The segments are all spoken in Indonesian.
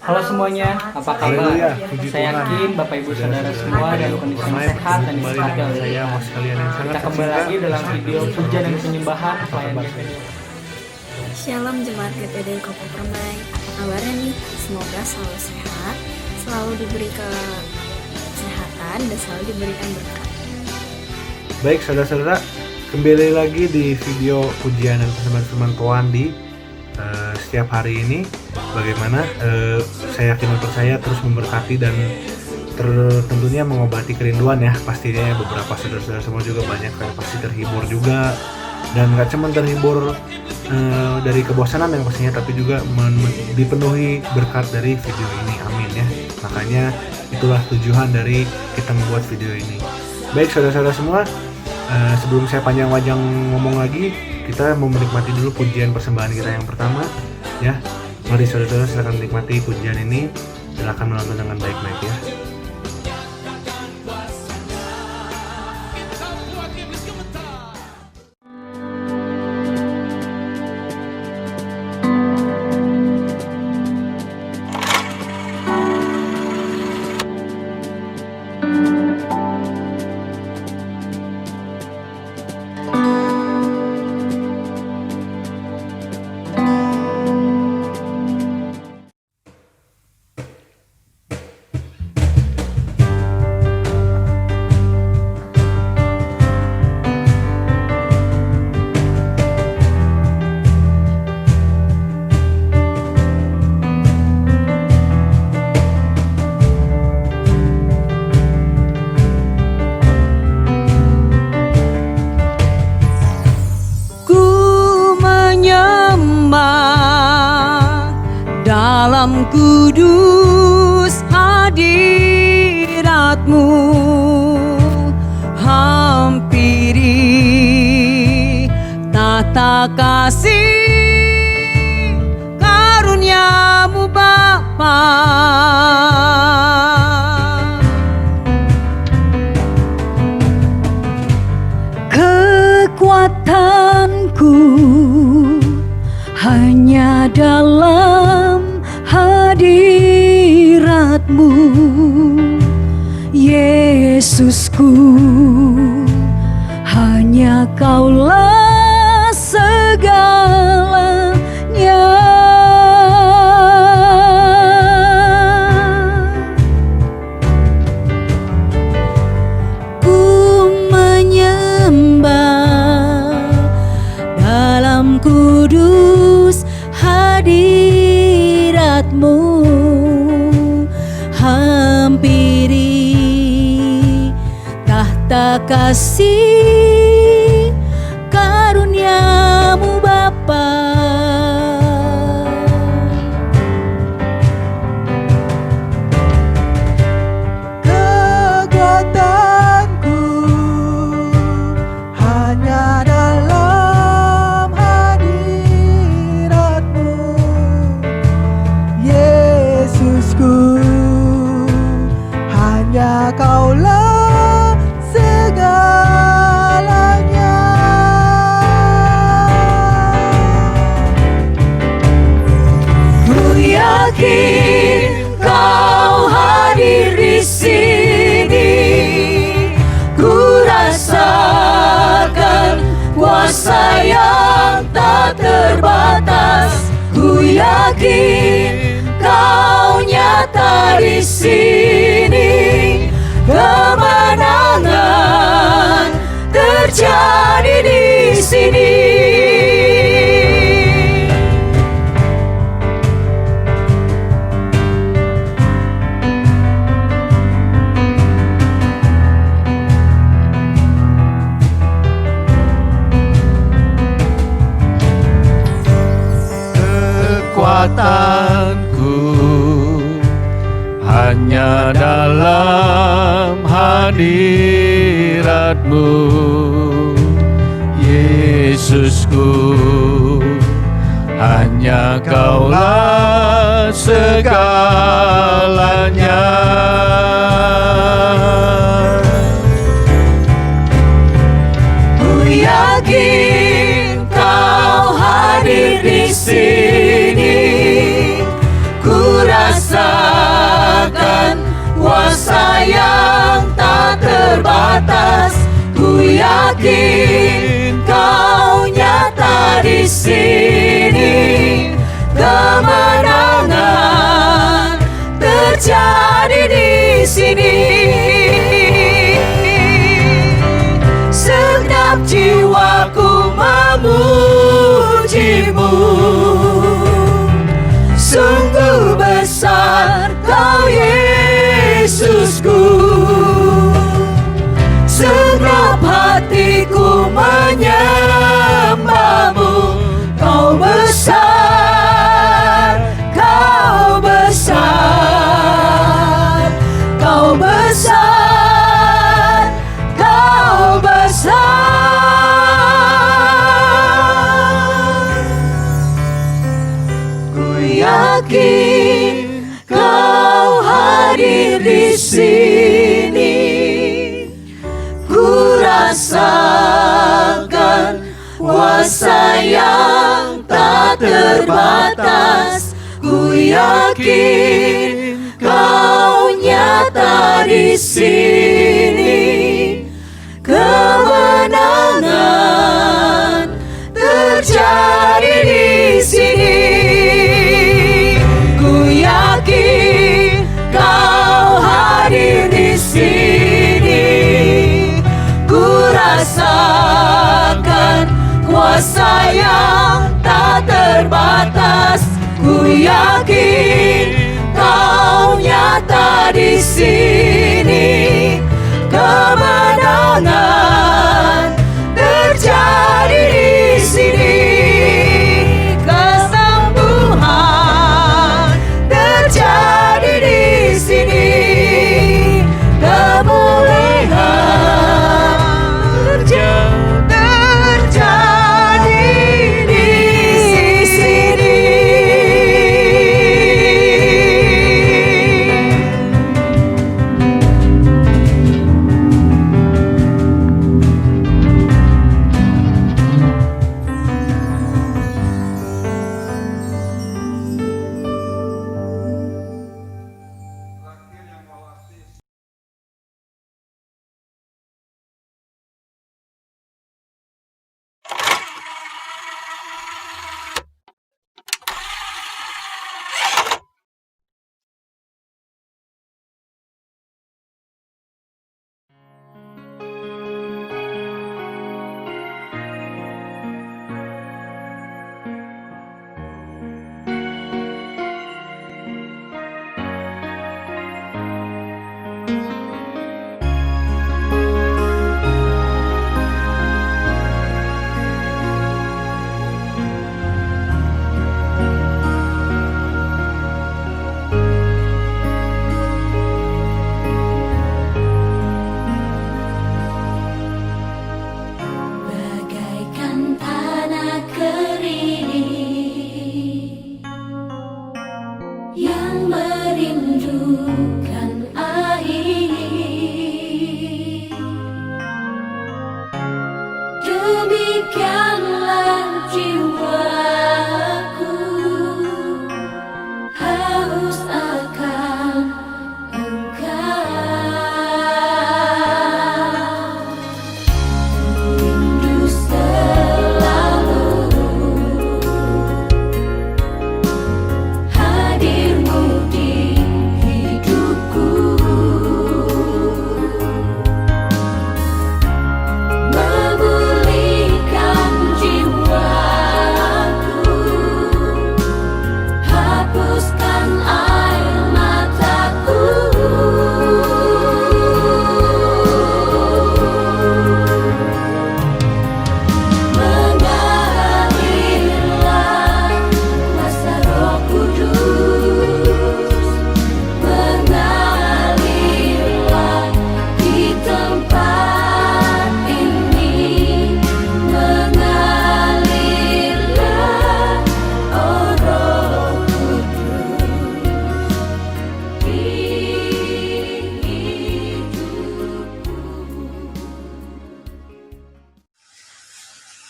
Halo semuanya, apa kabar? Haleluya, puji Saya Tuhan. yakin Bapak Ibu Saudara semua dalam kondisi yang sehat dan Kembali diberkati dengan oleh saya, Tuhan. Mas kalian yang sangat Kita kembali tercinta. lagi dalam video pujian dan penyembahan pelayan GPD. Shalom Jemaat GPD Kopo Permai. Apa kabarnya nih? Semoga selalu sehat, selalu diberi kesehatan dan selalu diberikan berkat. Baik saudara-saudara, kembali lagi di video pujian dan persembahan Powandi. Setiap hari ini bagaimana saya yakin percaya terus memberkati dan tentunya mengobati kerinduan ya. Pastinya beberapa saudara-saudara semua juga banyak yang pasti terhibur juga, dan gak cuma terhibur dari kebosanan yang pastinya, tapi juga dipenuhi berkat dari video ini. Amin ya. Makanya itulah tujuan dari kita membuat video ini. Baik saudara-saudara semua, sebelum saya panjang-panjang ngomong lagi, kita mau menikmati dulu pujian persembahan kita yang pertama ya. Mari saudara-saudara silakan menikmati pujian ini, silakan menonton dengan baik-baik ya. Dalam kudus hadirat-Mu, hampiri tata kasih karunia-Mu Bapa. Kekuatanku hanya dalam hadirat-Mu, Yesusku, hanya Kaulah segalanya. Ku menyembah dalam kudus hadirat-Mu, hampiri tahta kasih karunia-Mu Bapa. Kekuatanku hanya dalam hadirat-Mu, Yesusku, hanya Kaulah segalanya. Ku yakin Kau hadir di sini, ku rasakan kuasa yang tak terbatas. Ku yakin Kau nyata di sini, kemenangan terjadi di sini. Kekuatanku hanya dalam hadirat-Mu, Yesusku, hanya Kaulah segalanya. Ku yakin Kau hadir di sini, ku rasa rasakan kuasa yang tak terbatas. Ku yakin Kau nyata di sini. Kemenangan terjadi di sini. Segenap jiwaku memuji-Mu. Sungguh besar Kau Yesusku. Segenap hatiku menyembah-Mu. Kau besar, Kau besar, Kau besar, Kau besar. Ku yakin Kau hadir di sini. Ku rasakan kuasa yang tak terbatas. Ku yakin Kau nyata di sini. Kemenangan terjadi di sini. Ku yakin Kau hadir di sini. Ku rasakan kuasa yang tak terbatas. Ku yakin Kau nyata di sini. Kemenangan terjadi di sini. Kesembuhan terjadi di sini. Kemuliaan terjadi di sini.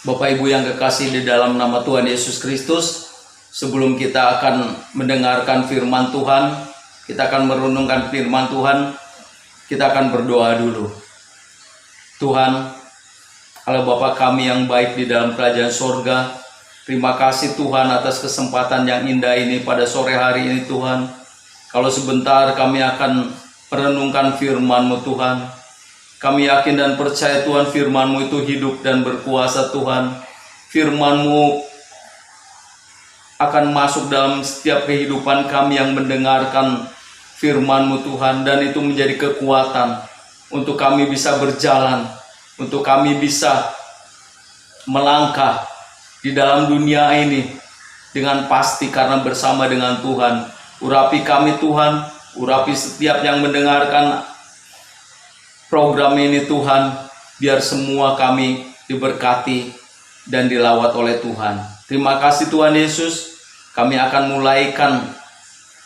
Bapak Ibu yang kekasih di dalam nama Tuhan Yesus Kristus, sebelum kita akan mendengarkan firman Tuhan, kita akan merenungkan firman Tuhan. Kita akan berdoa dulu. Tuhan, Allah Bapa kami yang baik di dalam kerajaan sorga, terima kasih Tuhan atas kesempatan yang indah ini pada sore hari ini Tuhan. Kalau sebentar kami akan merenungkan firman-Mu Tuhan. Kami yakin dan percaya Tuhan firman-Mu itu hidup dan berkuasa Tuhan. Firman-Mu akan masuk dalam setiap kehidupan kami yang mendengarkan firman-Mu Tuhan. Dan itu menjadi kekuatan untuk kami bisa berjalan, untuk kami bisa melangkah di dalam dunia ini dengan pasti karena bersama dengan Tuhan. Urapi kami Tuhan, urapi setiap yang mendengarkan program ini Tuhan, biar semua kami diberkati dan dilawat oleh Tuhan. Terima kasih Tuhan Yesus, kami akan mulaikan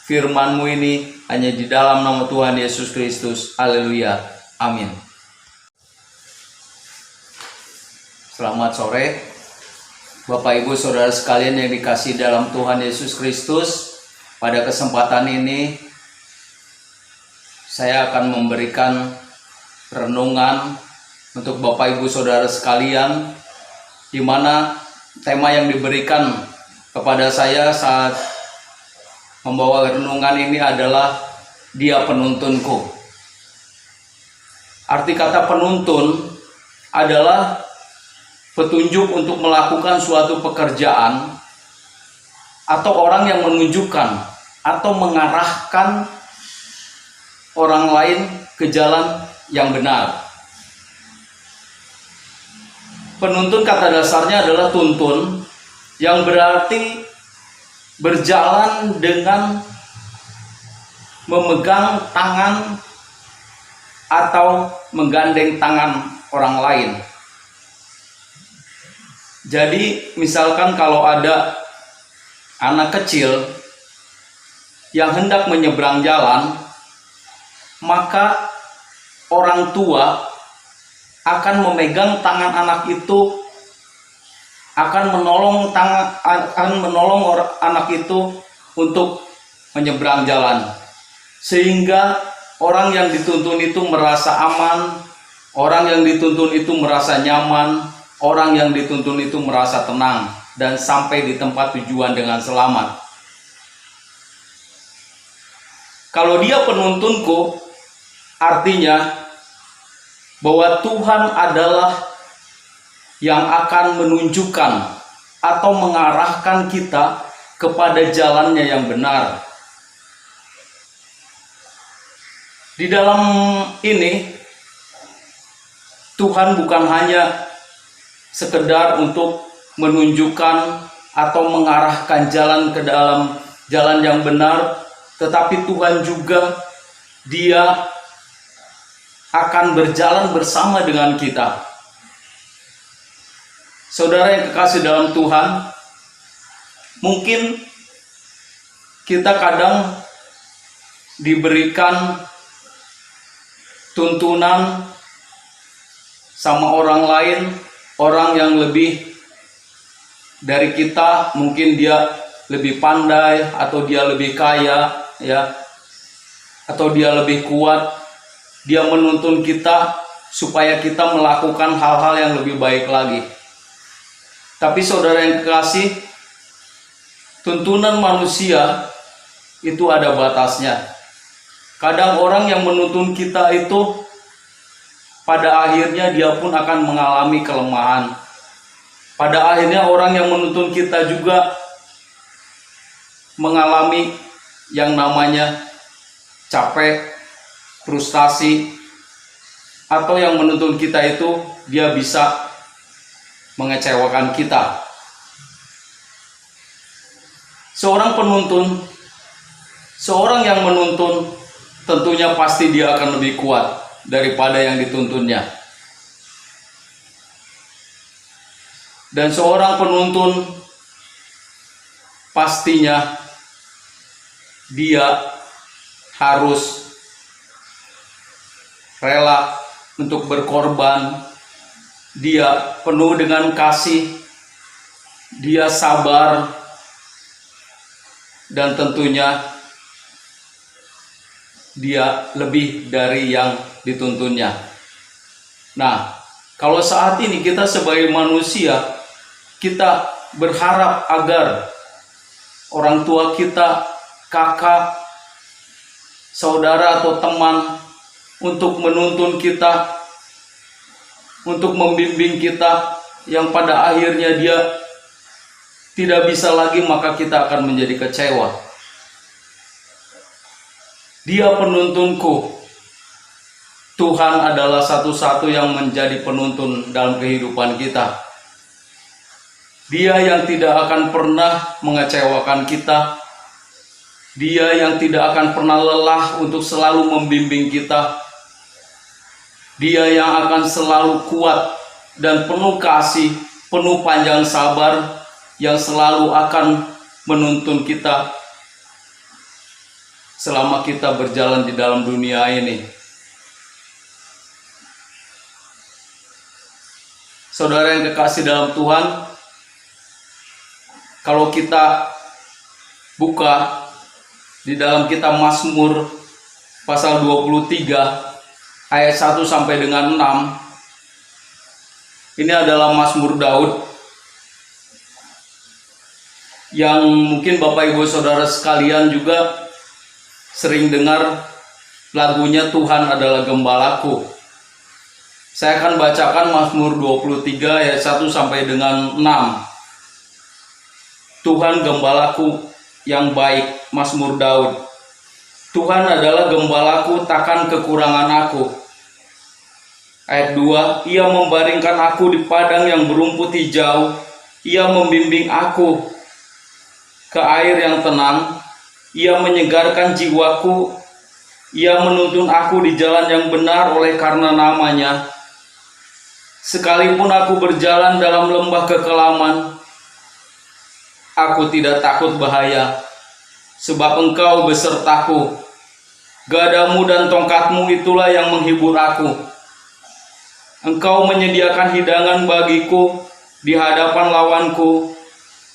firman-Mu ini hanya di dalam nama Tuhan Yesus Kristus. Haleluya. Amin. Selamat sore, Bapak Ibu Saudara sekalian yang dikasihi dalam Tuhan Yesus Kristus. Pada kesempatan ini saya akan memberikan renungan untuk Bapak Ibu Saudara sekalian, di mana tema yang diberikan kepada saya saat membawa renungan ini adalah Dia Penuntunku. Arti kata penuntun adalah petunjuk untuk melakukan suatu pekerjaan, atau orang yang menunjukkan atau mengarahkan orang lain ke jalan yang benar. Penuntun kata dasarnya adalah tuntun, yang berarti berjalan dengan memegang tangan atau menggandeng tangan orang lain. Jadi misalkan kalau ada anak kecil yang hendak menyeberang jalan, maka orang tua akan memegang tangan anak itu, akan menolong anak itu untuk menyeberang jalan, sehingga orang yang dituntun itu merasa aman, orang yang dituntun itu merasa nyaman, orang yang dituntun itu merasa tenang dan sampai di tempat tujuan dengan selamat. Kalau Dia penuntunku, artinya bahwa Tuhan adalah yang akan menunjukkan atau mengarahkan kita kepada jalannya yang benar. Di dalam ini, Tuhan bukan hanya sekedar untuk menunjukkan atau mengarahkan jalan ke dalam jalan yang benar, tetapi Tuhan juga Dia akan berjalan bersama dengan kita. Saudara yang kekasih dalam Tuhan, mungkin kita kadang diberikan tuntunan sama orang lain, orang yang lebih dari kita, mungkin dia lebih pandai atau dia lebih kaya, ya, atau dia lebih kuat. Dia menuntun kita supaya kita melakukan hal-hal yang lebih baik lagi. Tapi saudara yang kekasih, tuntunan manusia itu ada batasnya. Kadang orang yang menuntun kita itu pada akhirnya dia pun akan mengalami kelemahan. Pada akhirnya orang yang menuntun kita juga mengalami yang namanya capek, frustasi, atau yang menuntun kita itu dia bisa mengecewakan kita. Seorang penuntun, seorang yang menuntun, tentunya pasti dia akan lebih kuat daripada yang dituntunnya. Dan seorang penuntun pastinya dia harus rela untuk berkorban, dia penuh dengan kasih, dia sabar, dan tentunya dia lebih dari yang dituntunnya. Nah, kalau saat ini kita sebagai manusia, kita berharap agar orang tua kita, kakak, saudara atau teman untuk menuntun kita, untuk membimbing kita, yang pada akhirnya dia tidak bisa lagi, maka kita akan menjadi kecewa. Dia penuntunku. Tuhan adalah satu-satu yang menjadi penuntun dalam kehidupan kita. Dia yang tidak akan pernah mengecewakan kita. Dia yang tidak akan pernah lelah untuk selalu membimbing kita. Dia yang akan selalu kuat dan penuh kasih, penuh panjang sabar, yang selalu akan menuntun kita selama kita berjalan di dalam dunia ini. Saudara yang kekasih dalam Tuhan, kalau kita buka di dalam kitab Mazmur pasal 23 ayat 1 sampai dengan 6, ini adalah Mazmur Daud yang mungkin Bapak Ibu Saudara sekalian juga sering dengar lagunya, Tuhan adalah gembalaku. Saya akan bacakan Mazmur 23 ayat 1 sampai dengan 6. Tuhan gembalaku yang baik, Mazmur Daud. Tuhan adalah gembalaku, takkan kekurangan aku. Ayat 2, Ia membaringkan aku di padang yang berumput hijau. Ia membimbing aku ke air yang tenang. Ia menyegarkan jiwaku. Ia menuntun aku di jalan yang benar oleh karena namanya. Sekalipun aku berjalan dalam lembah kekelaman, aku tidak takut bahaya, sebab Engkau besertaku. Gadamu dan tongkatmu itulah yang menghibur aku. Engkau menyediakan hidangan bagiku di hadapan lawanku.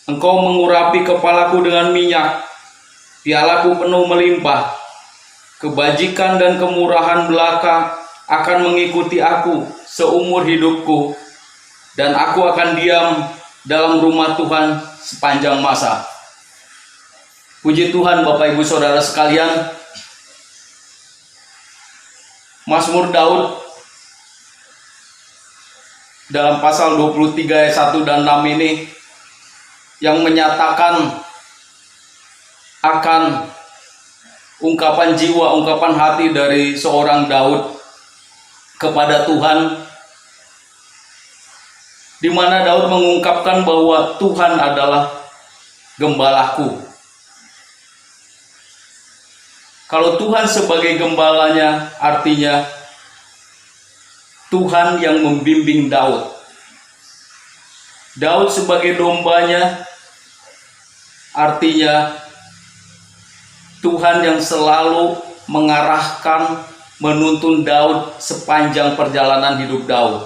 Engkau mengurapi kepalaku dengan minyak, pialaku penuh melimpah. Kebajikan dan kemurahan belaka akan mengikuti aku seumur hidupku, dan aku akan diam dalam rumah Tuhan sepanjang masa. Puji Tuhan Bapak Ibu Saudara sekalian, Mazmur Daud dalam pasal 23 ayat 1 dan 6 ini yang menyatakan akan ungkapan jiwa, ungkapan hati dari seorang Daud kepada Tuhan, di mana Daud mengungkapkan bahwa Tuhan adalah gembalaku. Kalau Tuhan sebagai gembalanya, artinya Tuhan yang membimbing Daud. Daud sebagai dombanya, artinya Tuhan yang selalu mengarahkan, menuntun Daud sepanjang perjalanan hidup Daud.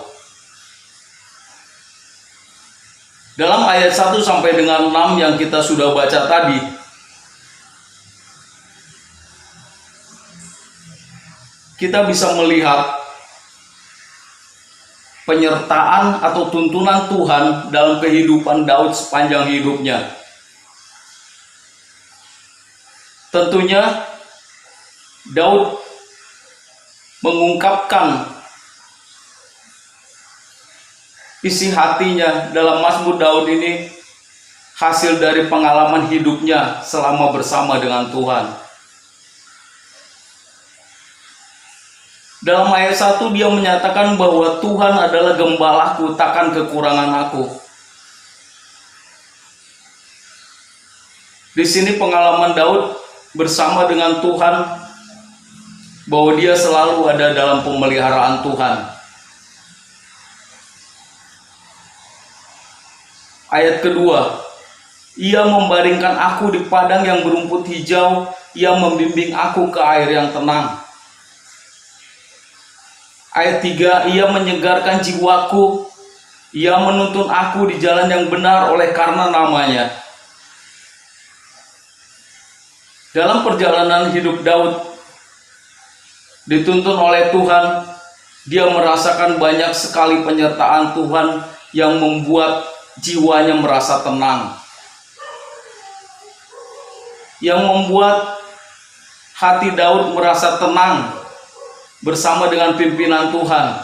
Dalam ayat 1 sampai dengan 6 yang kita sudah baca tadi, kita bisa melihat penyertaan atau tuntunan Tuhan dalam kehidupan Daud sepanjang hidupnya. Tentunya Daud mengungkapkan isi hatinya dalam Mazmur Daud ini hasil dari pengalaman hidupnya selama bersama dengan Tuhan. Dalam ayat 1 dia menyatakan bahwa Tuhan adalah gembalaku, takkan kekurangan aku. Di sini pengalaman Daud bersama dengan Tuhan, bahwa dia selalu ada dalam pemeliharaan Tuhan. Ayat kedua, Ia membaringkan aku di padang yang berumput hijau, Ia membimbing aku ke air yang tenang. Ayat 3, Ia menyegarkan jiwaku, Ia menuntun aku di jalan yang benar oleh karena namanya. Dalam perjalanan hidup Daud, dituntun oleh Tuhan, dia merasakan banyak sekali penyertaan Tuhan yang membuat jiwanya merasa tenang, yang membuat hati Daud merasa tenang bersama dengan pimpinan Tuhan.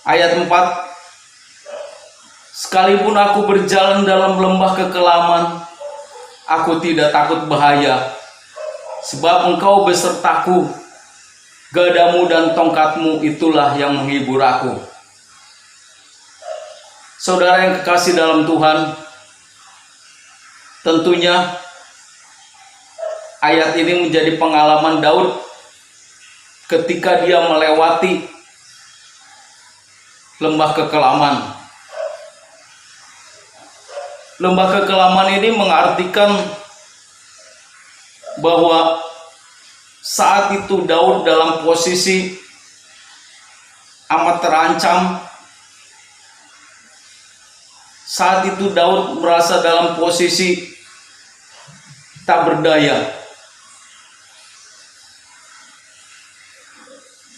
Ayat 4, sekalipun aku berjalan dalam lembah kekelaman, aku tidak takut bahaya, sebab Engkau besertaku, gadamu dan tongkatmu itulah yang menghibur aku. Saudara yang kekasih dalam Tuhan, tentunya ayat ini menjadi pengalaman Daud ketika dia melewati lembah kekelaman. Lembah kekelaman ini mengartikan bahwa saat itu Daud dalam posisi amat terancam. Saat itu Daud merasa dalam posisi tak berdaya.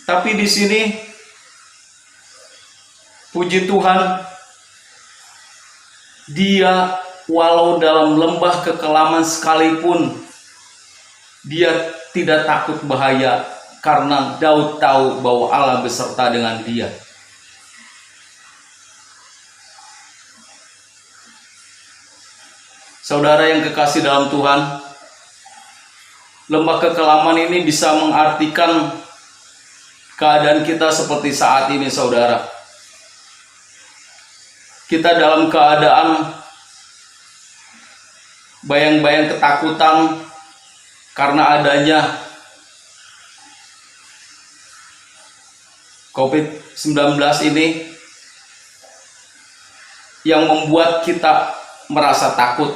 Tapi di sini puji Tuhan, dia walau dalam lembah kekelaman sekalipun, dia tidak takut bahaya karena Daud tahu bahwa Allah beserta dengan dia. Saudara yang kekasih dalam Tuhan, lembah kekelaman ini bisa mengartikan keadaan kita seperti saat ini, saudara. Kita dalam keadaan bayang-bayang ketakutan karena adanya COVID-19 ini yang membuat kita merasa takut,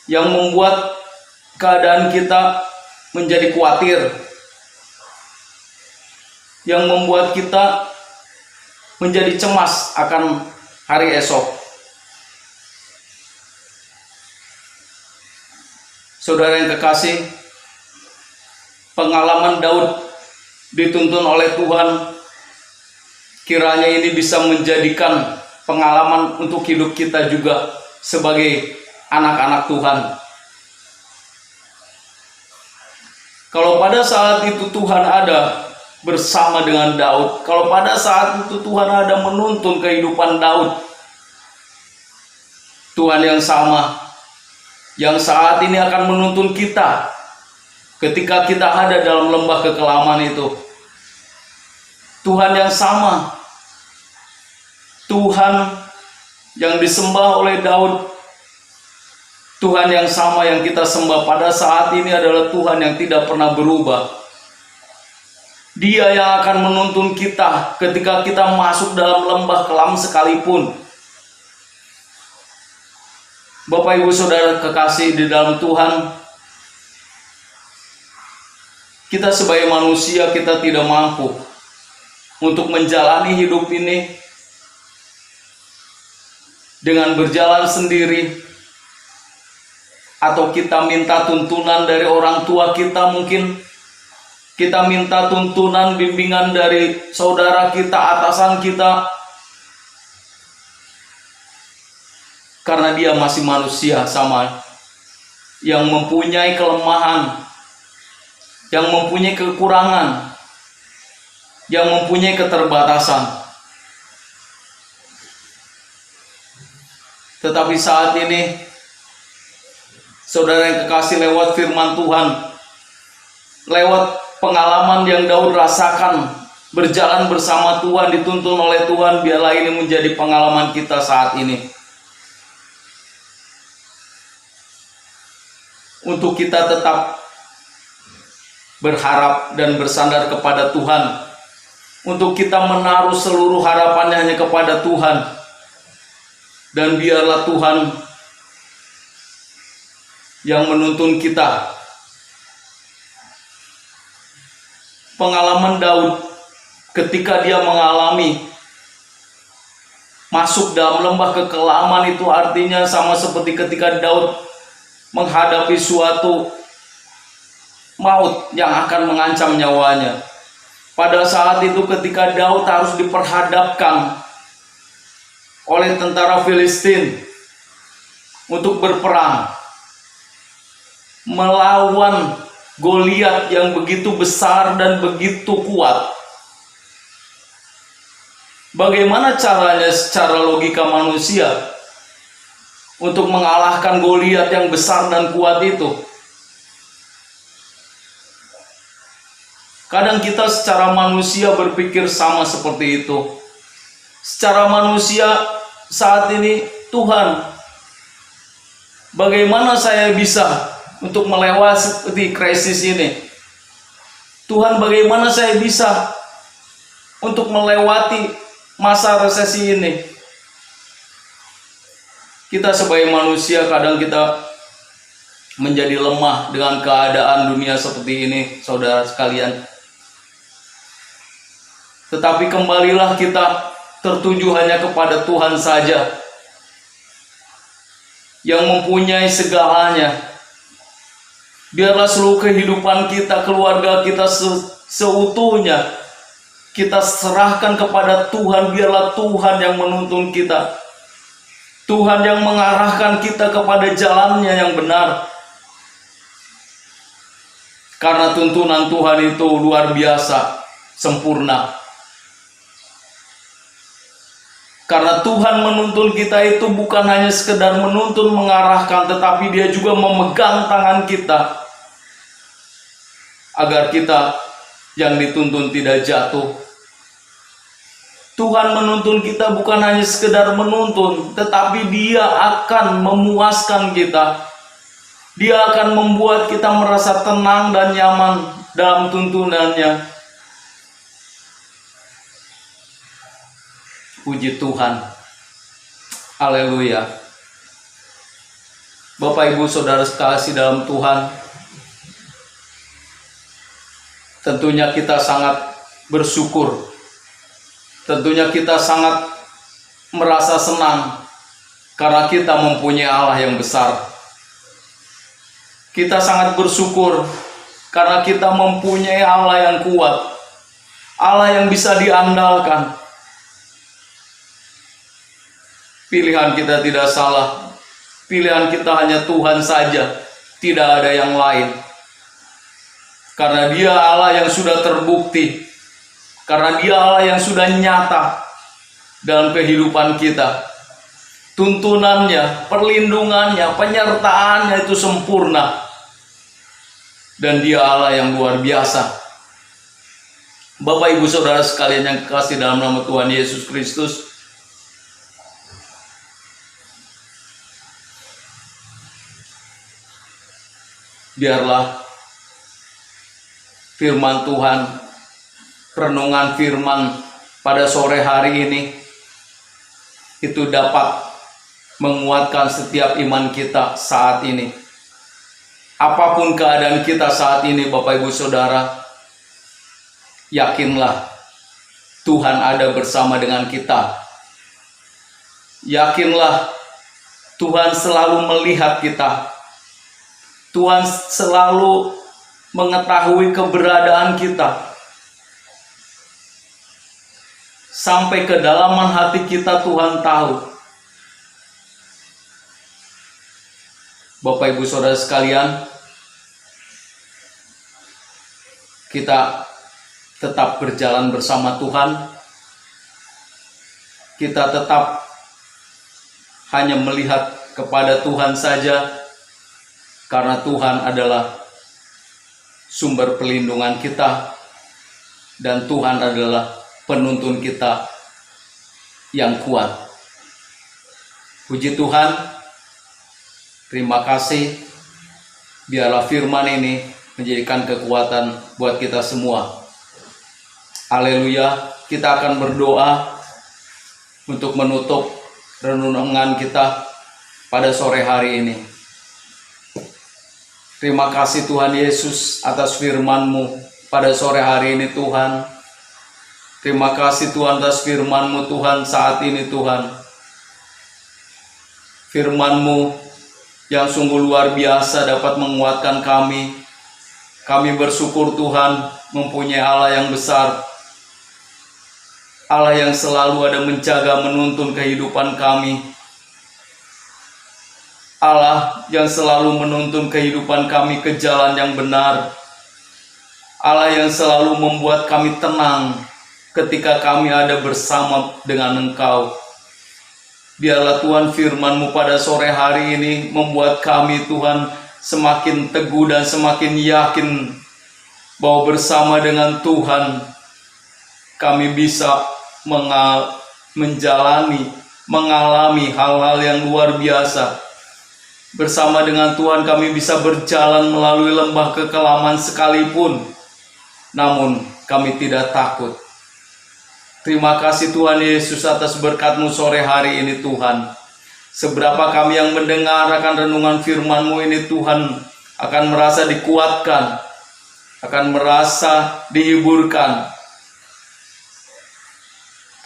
yang membuat keadaan kita menjadi khawatir, yang membuat kita menjadi cemas akan hari esok. Saudara yang kekasih, pengalaman Daud dituntun oleh Tuhan, kiranya ini bisa menjadikan pengalaman untuk hidup kita juga sebagai anak-anak Tuhan. Kalau pada saat itu Tuhan ada bersama dengan Daud, kalau pada saat itu Tuhan ada menuntun kehidupan Daud, Tuhan yang sama yang saat ini akan menuntun kita ketika kita ada dalam lembah kekelaman itu. Tuhan yang sama, Tuhan yang disembah oleh Daud, Tuhan yang sama yang kita sembah pada saat ini adalah Tuhan yang tidak pernah berubah. Dia yang akan menuntun kita ketika kita masuk dalam lembah kelam sekalipun. Bapak Ibu Saudara kekasih di dalam Tuhan, kita sebagai manusia kita tidak mampu untuk menjalani hidup ini dengan berjalan sendiri, atau kita minta tuntunan dari orang tua kita, mungkin kita minta tuntunan bimbingan dari saudara kita, atasan kita, karena dia masih manusia sama, yang mempunyai kelemahan, yang mempunyai kekurangan, yang mempunyai keterbatasan. Tetapi saat ini, saudara yang kekasih, lewat firman Tuhan, lewat pengalaman yang Daud rasakan, berjalan bersama Tuhan, dituntun oleh Tuhan, biarlah ini menjadi pengalaman kita saat ini. Untuk kita tetap berharap dan bersandar kepada Tuhan, untuk kita menaruh seluruh harapannya hanya kepada Tuhan, dan biarlah Tuhan yang menuntun kita. Pengalaman Daud ketika dia mengalami masuk dalam lembah kekelaman itu artinya sama seperti ketika Daud menghadapi suatu maut yang akan mengancam nyawanya. Pada saat itu ketika Daud harus diperhadapkan oleh tentara Filistin untuk berperang melawan Goliat yang begitu besar dan begitu kuat. Bagaimana caranya secara logika manusia untuk mengalahkan Goliat yang besar dan kuat itu? Kadang kita secara manusia berpikir sama seperti itu. Secara manusia saat ini, Tuhan, bagaimana saya bisa untuk melewati krisis ini? Tuhan, bagaimana saya bisa untuk melewati masa resesi ini? Kita sebagai manusia kadang kita menjadi lemah dengan keadaan dunia seperti ini, saudara sekalian. Tetapi kembalilah kita tertuju hanya kepada Tuhan saja yang mempunyai segalanya. Biarlah seluruh kehidupan kita, keluarga kita seutuhnya kita serahkan kepada Tuhan. Biarlah Tuhan yang menuntun kita, Tuhan yang mengarahkan kita kepada jalannya yang benar. Karena tuntunan Tuhan itu luar biasa, sempurna. Karena Tuhan menuntun kita itu bukan hanya sekedar menuntun, mengarahkan, tetapi Dia juga memegang tangan kita agar kita yang dituntun tidak jatuh. Tuhan menuntun kita bukan hanya sekedar menuntun, tetapi Dia akan memuaskan kita. Dia akan membuat kita merasa tenang dan nyaman dalam tuntunannya. Puji Tuhan. Haleluya. Bapak Ibu Saudara sekalian dalam Tuhan, tentunya kita sangat bersyukur. Tentunya kita sangat merasa senang karena kita mempunyai Allah yang besar. Kita sangat bersyukur karena kita mempunyai Allah yang kuat, Allah yang bisa diandalkan. Pilihan kita tidak salah. Pilihan kita hanya Tuhan saja, tidak ada yang lain. Karena Dia Allah yang sudah terbukti, karena Dia Allah yang sudah nyata dalam kehidupan kita. Tuntunannya, perlindungannya, penyertaannya itu sempurna. Dan Dia Allah yang luar biasa. Bapak Ibu Saudara sekalian yang kekasih dalam nama Tuhan Yesus Kristus, biarlah firman Tuhan, renungan firman pada sore hari ini itu dapat menguatkan setiap iman kita saat ini. Apapun keadaan kita saat ini, Bapak Ibu Saudara, yakinlah Tuhan ada bersama dengan kita. Yakinlah Tuhan selalu melihat kita. Tuhan selalu mengetahui keberadaan kita. Sampai kedalaman hati kita Tuhan tahu. Bapak Ibu Saudara sekalian, kita tetap berjalan bersama Tuhan. Kita tetap hanya melihat kepada Tuhan saja. Karena Tuhan adalah sumber perlindungan kita dan Tuhan adalah penuntun kita yang kuat. Puji Tuhan, terima kasih. Biarlah firman ini menjadikan kekuatan buat kita semua. Haleluya. Kita akan berdoa untuk menutup renungan kita pada sore hari ini. Terima kasih Tuhan Yesus atas firman-Mu pada sore hari ini Tuhan. Terima kasih Tuhan atas firman-Mu Tuhan saat ini Tuhan. Firman-Mu yang sungguh luar biasa dapat menguatkan kami. Kami bersyukur Tuhan mempunyai Allah yang besar, Allah yang selalu ada menjaga menuntun kehidupan kami, Allah yang selalu menuntun kehidupan kami ke jalan yang benar, Allah yang selalu membuat kami tenang ketika kami ada bersama dengan Engkau. Biarlah Tuhan firman-Mu pada sore hari ini membuat kami Tuhan semakin teguh dan semakin yakin bahwa bersama dengan Tuhan kami bisa mengalami hal-hal yang luar biasa. Bersama dengan Tuhan kami bisa berjalan melalui lembah kekelaman sekalipun, namun kami tidak takut. Terima kasih Tuhan Yesus atas berkat-Mu sore hari ini Tuhan. Seberapa kami yang mendengar akan renungan firman-Mu ini Tuhan akan merasa dikuatkan, akan merasa dihiburkan.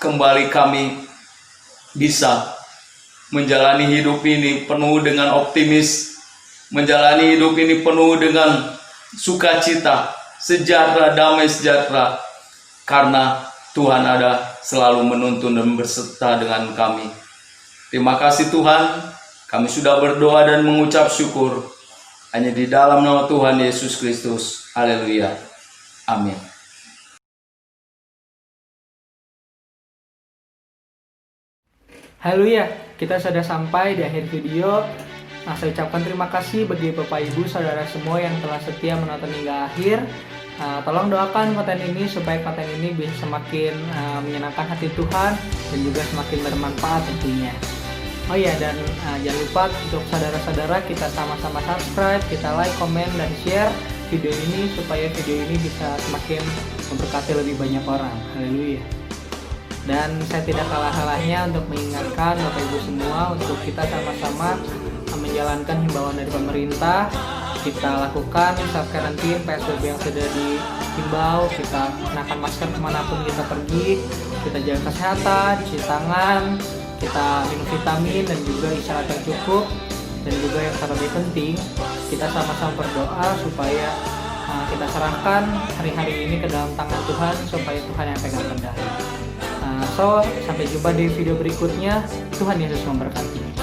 Kembali kami bisa menjalani hidup ini penuh dengan optimis, menjalani hidup ini penuh dengan sukacita, sejahtera, damai sejahtera, karena Tuhan ada selalu menuntun dan berserta dengan kami. Terima kasih Tuhan, kami sudah berdoa dan mengucap syukur hanya di dalam nama Tuhan Yesus Kristus. Haleluya. Amin. Haleluya, kita sudah sampai di akhir video. Saya ucapkan terima kasih bagi Bapak Ibu Saudara semua yang telah setia menonton hingga akhir. Tolong doakan konten ini supaya konten ini bisa semakin menyenangkan hati Tuhan dan juga semakin bermanfaat tentunya. Oh iya, dan jangan lupa untuk saudara-saudara kita sama-sama subscribe, kita like, komen, dan share video ini supaya video ini bisa semakin memberkati lebih banyak orang. Haleluya. Dan saya tidak kalah-kalahnya untuk mengingatkan Bapak Ibu semua untuk kita sama-sama menjalankan himbauan dari pemerintah. Kita lakukan self quarantine, PSBB yang sudah dihimbau, kita kenakan masker kemanapun kita pergi, kita jaga kesehatan, cuci tangan, kita minum vitamin dan juga istirahat yang cukup, dan juga yang terlebih penting kita sama-sama berdoa supaya kita serahkan hari-hari ini ke dalam tangan Tuhan supaya Tuhan yang pegang kendali. Sampai jumpa di video berikutnya. Tuhan Yesus memberkati.